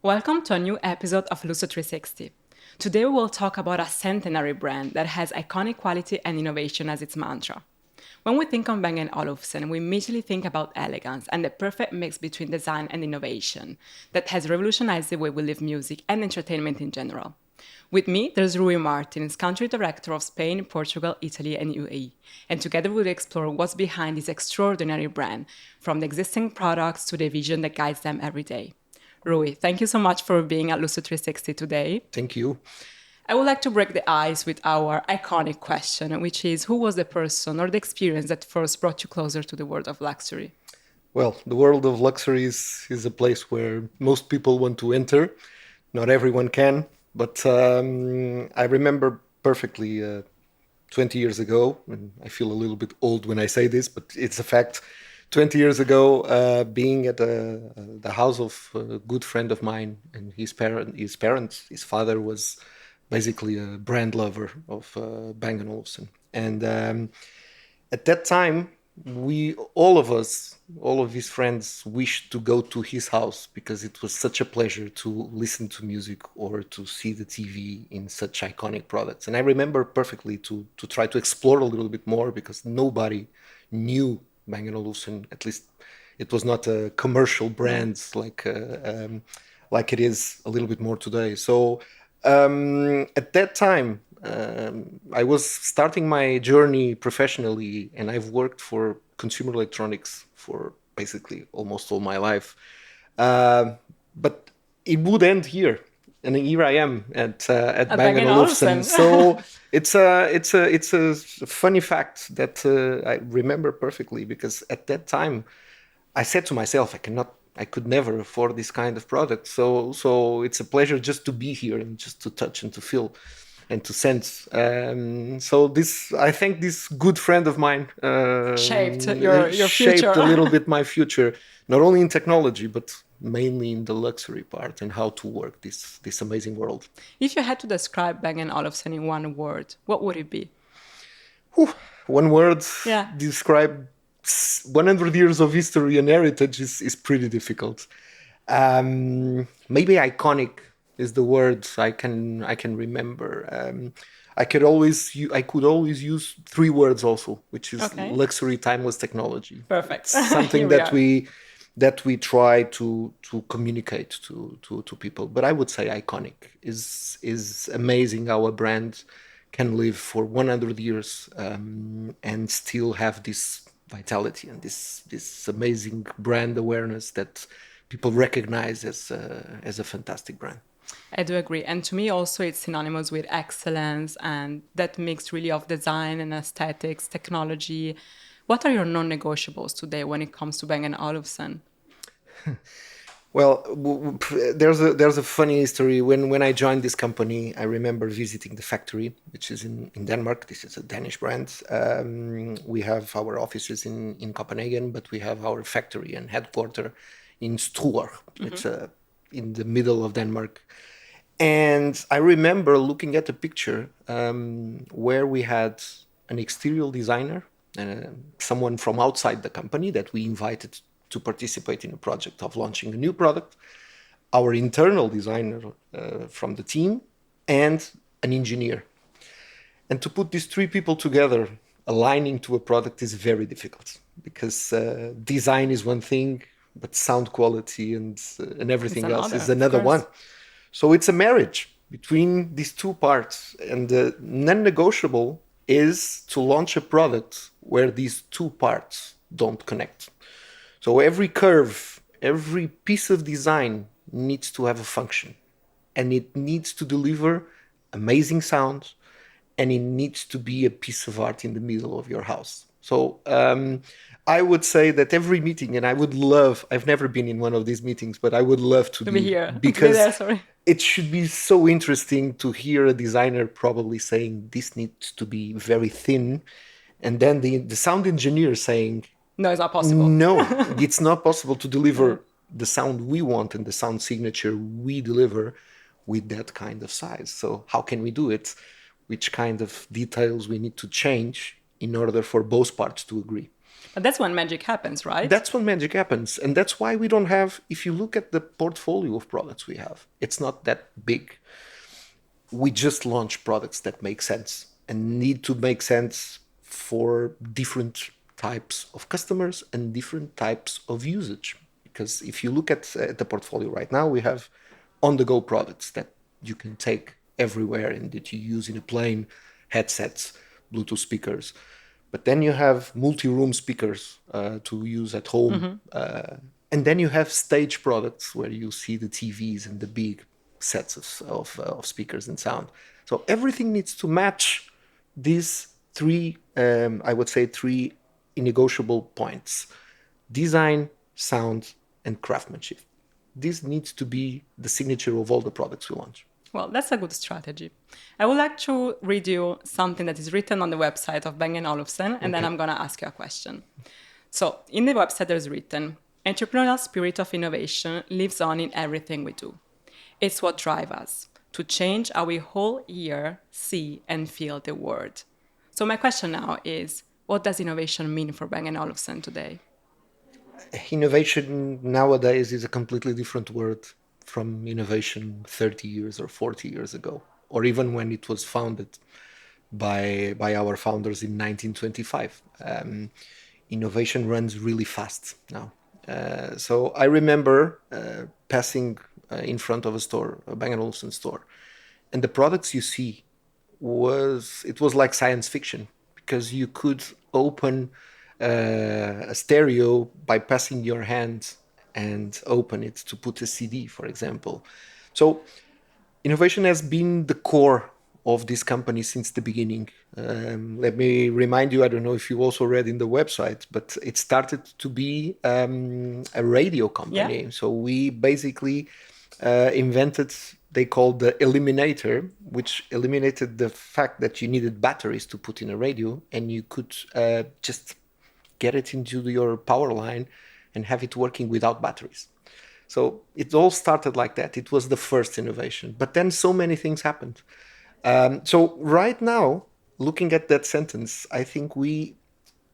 Welcome to a new episode of LUSSO 360. Today we will talk about a centenary brand that has iconic quality and innovation as its mantra. When we think of Bang Olufsen, we immediately think about elegance and the perfect mix between design and innovation that has revolutionized the way we live music and entertainment in general. With me, there's Rui Martins, country director of Spain, Portugal, Italy, and UAE. And together we'll explore what's behind this extraordinary brand, from the existing products to the vision that guides them every day. Rui, thank you so much for being at LUSSO 360 today. Thank you. I would like to break the ice with our iconic question, which is who was the person or the experience that first brought you closer to the world of luxury? Well, the world of luxury is a place where most people want to enter. Not everyone can, but I remember perfectly 20 years ago, and I feel a little bit old when I say this, but it's a fact. 20 years ago, being at the house of a good friend of mine, and his father was basically a brand lover of Bang Olufsen. And at that time, all of his friends wished to go to his house because it was such a pleasure to listen to music or to see the TV in such iconic products. And I remember perfectly to try to explore a little bit more because nobody knew Bang & Olufsen. At least it was not a commercial brand like it is a little bit more today. So at that time, I was starting my journey professionally, and I've worked for consumer electronics for basically almost all my life. But it would end here, and here I am at Bang Bang & Olufsen. Olufsen. So it's a funny fact that I remember perfectly because at that time I said to myself, I could never afford this kind of product. So it's a pleasure just to be here and just to touch and to feel and to sense. I think this good friend of mine Shaped your shaped future. a little bit my future, not only in technology, but mainly in the luxury part and how to work this amazing world. If you had to describe Bang & Olufsen in one word, what would it be? Whew, one word Yeah. describe 100 years of history and heritage is pretty difficult. Maybe iconic is the word I can remember. I could always use three words also, which is Okay. luxury, timeless technology. Perfect. It's something Here we that we try to communicate to people. But I would say iconic is amazing how a brand can live for 100 years and still have this vitality and this amazing brand awareness that people recognize as a fantastic brand. I do agree. And to me, also, it's synonymous with excellence and that mix really of design and aesthetics, technology. What are your non-negotiables today when it comes to Bang & Olufsen? Well, there's a funny history. When I joined this company, I remember visiting the factory, which is in Denmark. This is a Danish brand. We have our offices in Copenhagen, but we have our factory and headquarter in Struer. It's in the middle of Denmark. And I remember looking at a picture where we had an exterior designer, someone from outside the company that we invited to participate in a project of launching a new product, our internal designer from the team, and an engineer. And to put these three people together, aligning to a product is very difficult because design is one thing, but sound quality and everything else is another one. So it's a marriage between these two parts. And the non-negotiable is to launch a product where these two parts don't connect. So every curve, every piece of design needs to have a function, and it needs to deliver amazing sound, and it needs to be a piece of art in the middle of your house. So I would say that every meeting, and I've never been in one of these meetings, but I would love to be here. because Be there, sorry. it should be so interesting to hear a designer probably saying this needs to be very thin, and then the sound engineer saying, no, it's not possible. no, it's not possible to deliver the sound we want and the sound signature we deliver with that kind of size. So how can we do it? Which kind of details we need to change in order for both parts to agree? But that's when magic happens, right? That's when magic happens. And that's why we don't have, if you look at the portfolio of products we have, it's not that big. We just launch products that make sense and need to make sense for different types of customers and different types of usage. Because if you look at the portfolio right now, we have on-the-go products that you can take everywhere and that you use in a plane, headsets, Bluetooth speakers. But then you have multi-room speakers to use at home. And then you have stage products where you see the TVs and the big sets of speakers and sound. So everything needs to match these three, I would say, three negotiable points: design, sound, and craftsmanship. This needs to be the signature of all the products we launch. Well, that's a good strategy. I would like to read you something that is written on the website of Bang & Olufsen, and then I'm going to ask you a question. So, in the website, there's written, entrepreneurial spirit of innovation lives on in everything we do. It's what drives us to change how we whole hear, see, and feel the world. So, my question now is, what does innovation mean for Bang & Olufsen today? Innovation nowadays is a completely different word from innovation 30 years or 40 years ago, or even when it was founded by our founders in 1925. Innovation runs really fast now. So I remember passing in front of a store, a Bang & Olufsen store, and the products you see was like science fiction, because you could open a stereo by passing your hand and open it to put a CD, for example. So innovation has been the core of this company since the beginning. Let me remind you, I don't know if you also read in the website, but it started to be a radio company. Yeah. So we basically invented, they called the eliminator, which eliminated the fact that you needed batteries to put in a radio, and you could just get it into your power line and have it working without batteries. So it all started like that. It was the first innovation. But then so many things happened. So right now, looking at that sentence, I think we,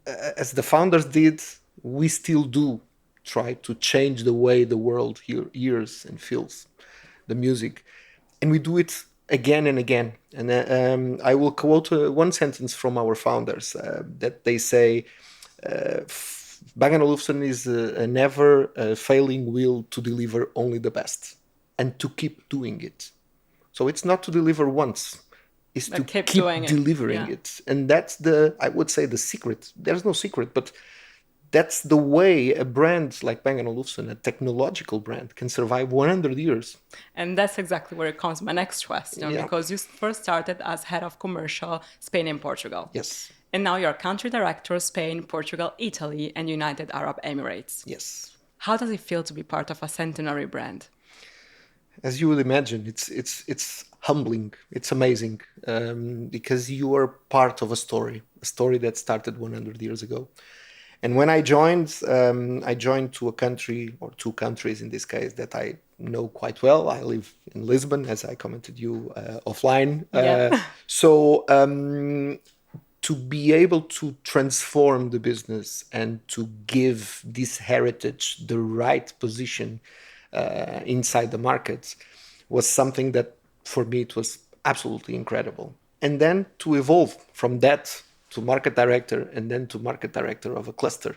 as the founders did, we still do try to change the way the world hears and feels the music. And we do it again and again. And I will quote one sentence from our founders that they say, Bang & Olufsen is a never failing will to deliver only the best and to keep doing it. So it's not to deliver once, it's to keep delivering it. And that's I would say, the secret. There's no secret, but that's the way a brand like Bang & Olufsen, a technological brand, can survive 100 years. And that's exactly where it comes my next question, because you first started as head of commercial Spain and Portugal. Yes. And now you're country director Spain, Portugal, Italy, and United Arab Emirates. Yes. How does it feel to be part of a centenary brand? As you would imagine, it's humbling. It's amazing, because you are part of a story that started 100 years ago. And when I joined to a country, or two countries in this case, that I know quite well. I live in Lisbon, as I commented you offline. So to be able to transform the business and to give this heritage the right position inside the markets was something that, for me, it was absolutely incredible. And then to evolve from that to market director, and then to market director of a cluster.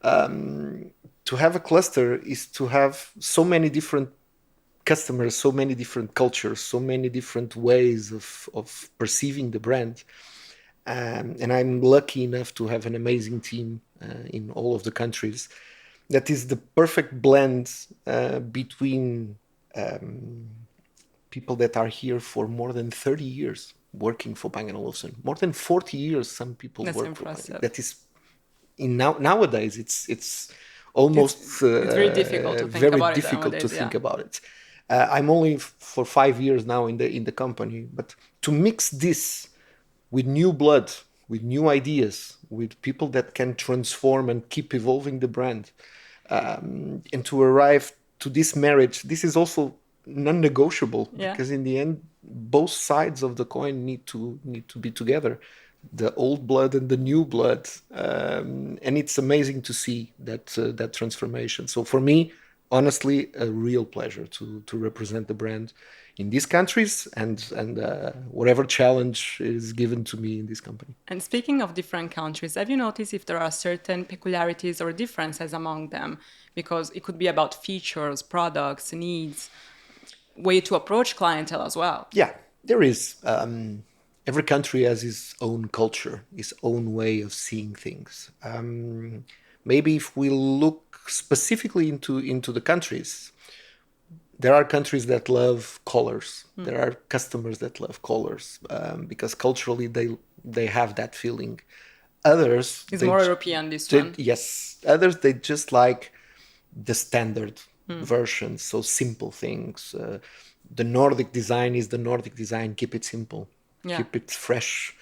To have a cluster is to have so many different customers, so many different cultures, so many different ways of perceiving the brand. And I'm lucky enough to have an amazing team in all of the countries. That is the perfect blend between people that are here for more than 30 years working for Bang & Olufsen. More than 40 years some people work impressive. for Bang. That is, nowadays, it's almost it's very difficult to think about it. I'm only for 5 years now in the company, but to mix this with new blood, with new ideas, with people that can transform and keep evolving the brand, and to arrive to this marriage, this is also non-negotiable, because in the end, both sides of the coin need to be together the old blood and the new blood, and it's amazing to see that transformation. So for me, honestly, a real pleasure to represent the brand in these countries, and whatever challenge is given to me in this company. And speaking of different countries, have you noticed if there are certain peculiarities or differences among them? Because it could be about features, products, needs, way to approach clientele as well. Yeah, there is. Every country has its own culture, its own way of seeing things. Maybe if we look specifically into the countries, there are countries that love colors. There are customers that love colors because culturally they have that feeling. Others, It's more European, this one. yes, others they just like the standard version, so simple things. The Nordic design is the Nordic design. Keep it simple, Yeah. keep it fresh.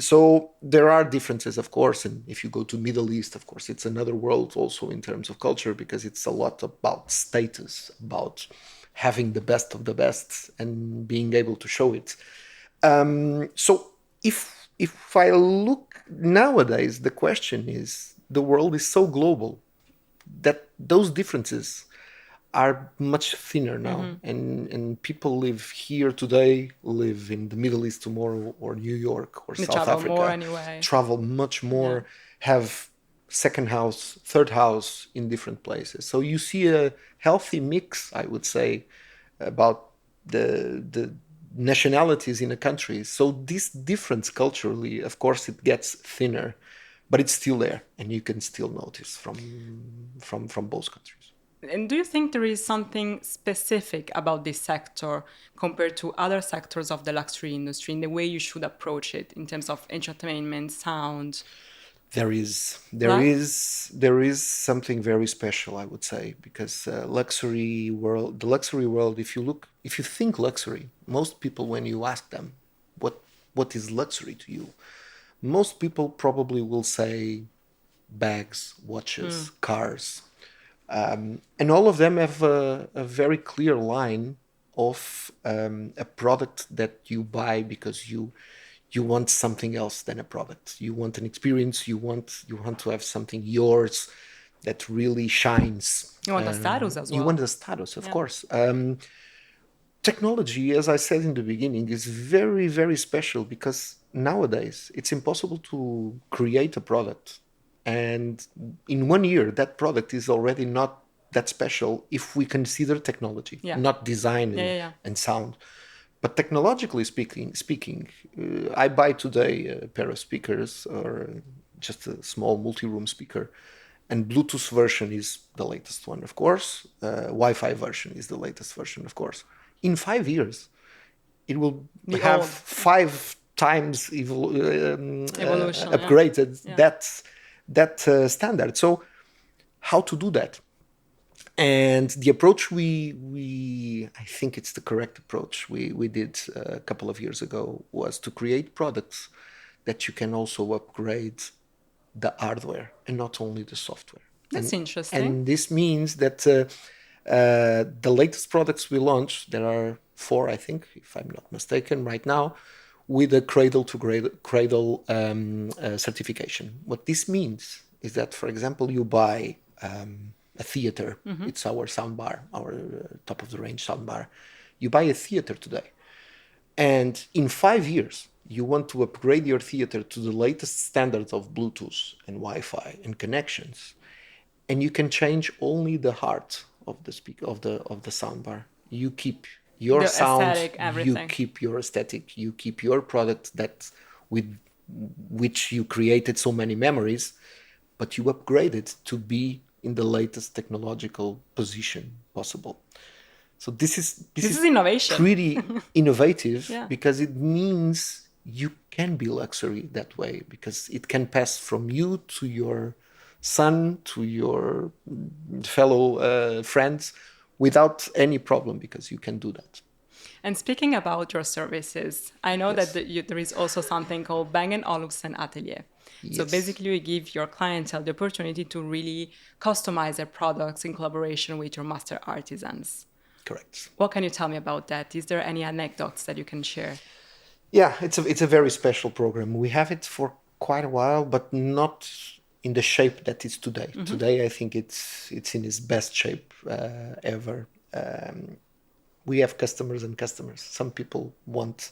So there are differences, of course, and if you go to Middle East, of course, it's another world also in terms of culture because it's a lot about status, about having the best of the best and being able to show it. So if I look nowadays, the question is the world is so global that those differences are much thinner now, and people live here today, live in the Middle East tomorrow, or New York or They South travel Africa, more anyway. travel much more, have second house, third house in different places. So you see a healthy mix, I would say, about the nationalities in a country. So this difference culturally, of course, it gets thinner, but it's still there, and you can still notice from both countries. And do you think there is something specific about this sector compared to other sectors of the luxury industry in the way you should approach it in terms of entertainment, sound? There is something very special, I would say, because the luxury world. If you think luxury, most people, when you ask them, what is luxury to you, most people probably will say bags, watches, cars, and all of them have a very clear line of a product that you buy because you want something else than a product. You want an experience. You want to have something yours that really shines. You want a status as You well. want a status, of Yeah. course. Technology, as I said in the beginning, is very, very special because nowadays it's impossible to create a product. And in 1 year, that product is already not that special if we consider technology, Yeah. not design Yeah. and sound. But technologically speaking, I buy today a pair of speakers or just a small multi-room speaker, and Bluetooth version is the latest one, of course. Wi-Fi version is the latest version, of course. In 5 years, it will The have old. 5 times Evolution. upgraded Yeah. that standard. So how to do that? And the approach we I think it's the correct approach we did a couple of years ago was to create products that you can also upgrade the hardware and not only the software. That's and, interesting. And this means that the latest products we launched, there are 4, I think, if I'm not mistaken, right now, with a cradle certification. What this means is that, for example, you buy a theater. It's our soundbar, our top of the range soundbar. You buy a theater today, and in 5 years, you want to upgrade your theater to the latest standards of Bluetooth and Wi-Fi and connections, and you can change only the heart of the of the soundbar. You keep your The sound, aesthetic, you everything. keep your aesthetic, you keep your product that with which you created so many memories, but you upgrade it to be in the latest technological position possible. So this is innovation. pretty innovative Yeah. because it means you can be luxury that way, because it can pass from you to your son to your fellow friends without any problem, because you can do that. And speaking about your services, I know Yes. that there is also something called Bang Olufsen Atelier. So Yes. basically, you give your clientele the opportunity to really customize their products in collaboration with your master artisans. Correct. What can you tell me about that? Is there any anecdotes that you can share? Yeah, it's a very special program. We have it for quite a while, but not in the shape that it's today. Today, I think it's in its best shape ever. We have customers and customers. Some people want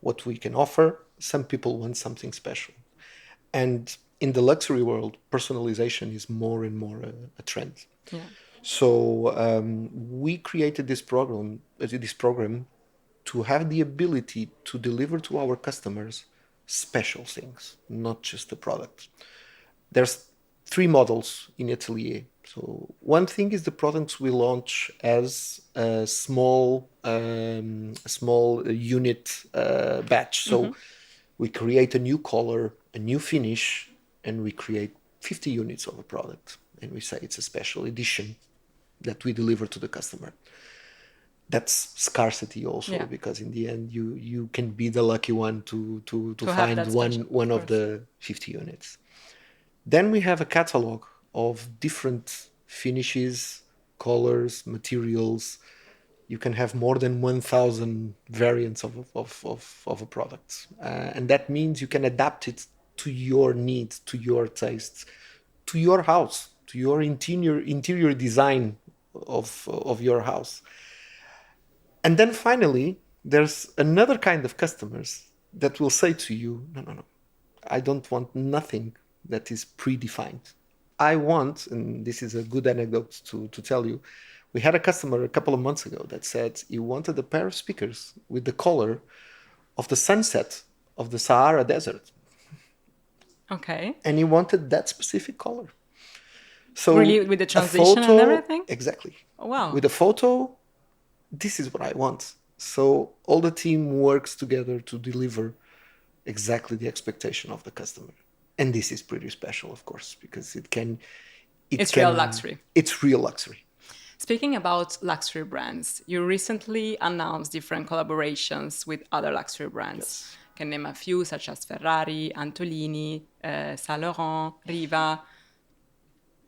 what we can offer. Some people want something special. And in the luxury world, personalization is more and more a trend. Yeah. So we created this program to have the ability to deliver to our customers special things, not just the product. There's three models in Atelier. So one thing is the products we launch as a small unit batch. So we create a new color, a new finish, and we create 50 units of a product, and we say it's a special edition that we deliver to the customer. That's scarcity also, Yeah. because in the end you can be the lucky one to To have find that one special, one of of course. the 50 units. Then we have a catalog of different finishes, colors, materials. You can have more than 1,000 variants of a product. And that means you can adapt it to your needs, to your tastes, to your house, to your interior design of your house. And then finally, there's another kind of customers that will say to you, no, no, no, I don't want nothing that is predefined. I want, and this is a good anecdote to tell you, we had a customer a couple of months ago that said he wanted a pair of speakers with the color of the sunset of the Sahara Desert, Okay. and he wanted that specific color. So Really, with the a transition and photo, everything? exactly. Oh, wow. With a photo, this is what I want. So all the team works together to deliver exactly the expectation of the customer. And this is pretty special, of course, because it It's real can, luxury. it's real luxury. Speaking about luxury brands, you recently announced different collaborations with other luxury brands. Yes. Can name a few, such as Ferrari, Antolini, Saint Laurent, Riva.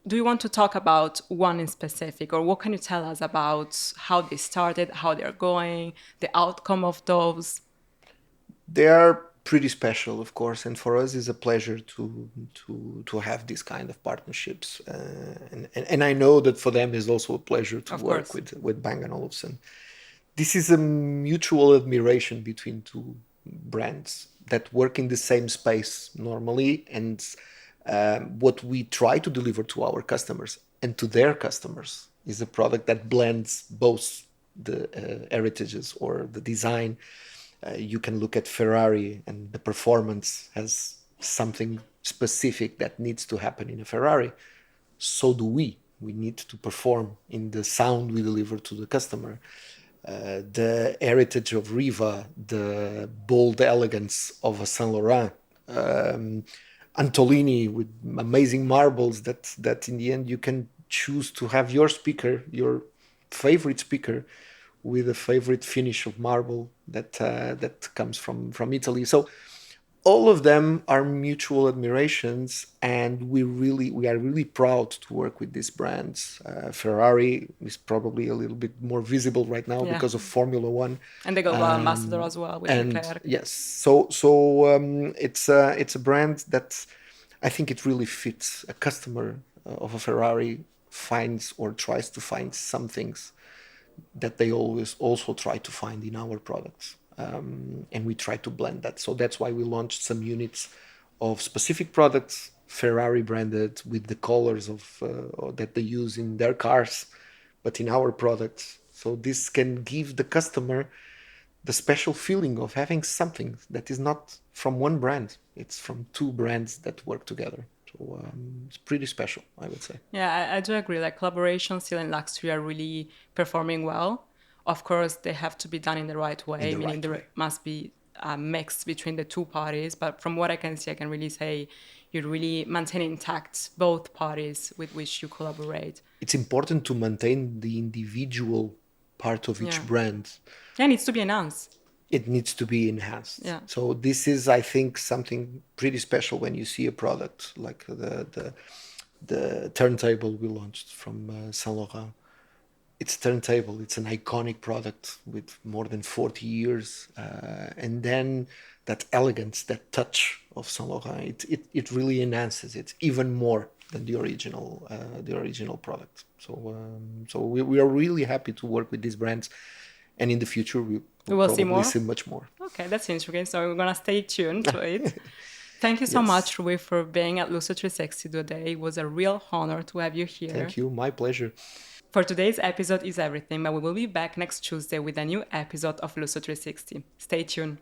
Do you want to talk about one in specific, or what can you tell us about how they started, how they're going, the outcome of those? They are pretty special, of course, and for us it's a pleasure to have these kind of partnerships. And I know that for them it's also a pleasure to Of work course. with Bang Olufsen. This is a mutual admiration between two brands that work in the same space normally, and what we try to deliver to our customers and to their customers is a product that blends both the heritages or the design. You can look at Ferrari, and the performance has something specific that needs to happen in a Ferrari. So do we. We need to perform in the sound we deliver to the customer. The heritage of Riva, the bold elegance of a Saint Laurent, Antolini with amazing marbles that in the end you can choose to have your speaker, your favorite speaker, with a favorite finish of marble that comes from Italy. So all of them are mutual admirations, and we are really proud to work with these brands. Ferrari is probably a little bit more visible right now Yeah. because of Formula One. And the global ambassador as well with And Leclerc. yes, so it's a brand that I think it really fits. A customer of a Ferrari finds or tries to find some things that they always also try to find in our products. And we try to blend that. So that's why we launched some units of specific products, Ferrari branded, with the colors that they use in their cars, but in our products. So this can give the customer the special feeling of having something that is not from one brand. It's from two brands that work together. So it's pretty special, I would say. Yeah, I do agree. Like collaborations still in luxury are really performing well. Of course, they have to be done in the right In way, the meaning right there way. must be a mix between the two parties. But from what I can see, I can really say you really maintain intact both parties with which you collaborate. It's important to maintain the individual part of each Yeah. brand. Yeah, it needs to be enhanced. It needs to be enhanced. Yeah. So this is, I think, something pretty special when you see a product like the turntable we launched from Saint Laurent. it's turntable. It's an iconic product with more than 40 years. And then that elegance, that touch of Saint Laurent, it really enhances it even more than the original product. So we are really happy to work with these brands, and in the future we We will will see probably more. see much more. Okay, that's interesting. So we're gonna stay tuned to it. Thank you so Yes, much, Rui, for being at LUSSO 360 today. It was a real honor to have you here. thank you. My pleasure. For today's episode is everything, but we will be back next Tuesday with a new episode of LUSSO 360. Stay tuned.